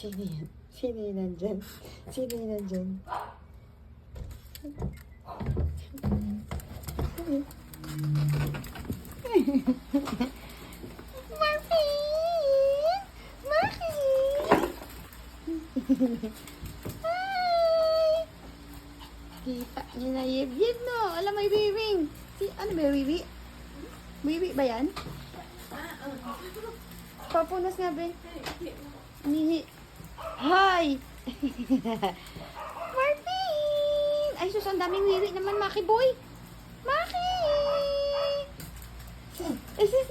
Sino yan? Sino yung nandyan? Sino yung nandyan? Marvin! Marvin! Hi! Kita niyo na yib-yib, no? Alam, may wiwing. Ano ba, wiwi? Wiwi ba yan? Papunas nga, be. Nihi. Hi! Marvin! Ay, sus, ang daming wiwi naman, Maki boy. Maki! Is this?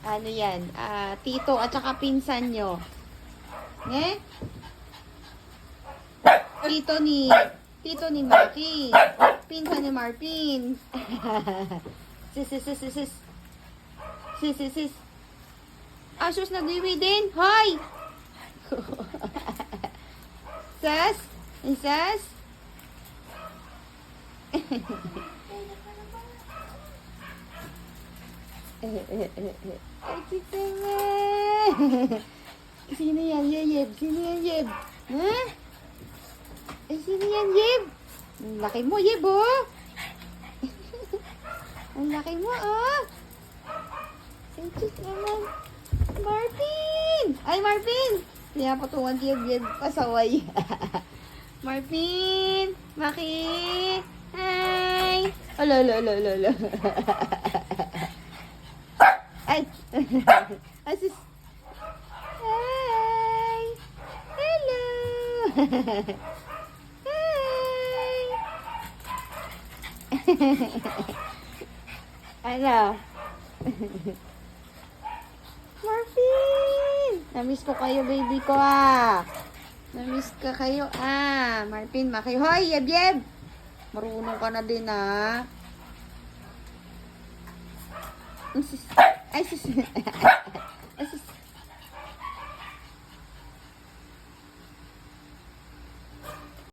Ano yan? Tito at saka pinsan nyo. Eh? Tito ni Maki. Pinsan ni Marvin. Sis. Asus, nagwiwi din. Hoy! Sas? Sas? Ay, titama. Sino yan, Yeb? Sino yan, Yeb? Ha? Ay, sino yan, Yeb? Ang laki mo, Yeb, oh. Ang laki mo, oh. Ay, tis naman. Marvin! Ay, Marvin! Pinapatungan si Yeb pasaway. Marvin! Maki! Hi! Alo. Ay! Ay, sis! Hi! Hello! Hi! Ano? Marvin! Namiss ko kayo, baby ko, ah. Namiss ka kayo, ah. Marvin, Maki. Hoy, Yeb! Marunong ka na din, ah. Ay, sis.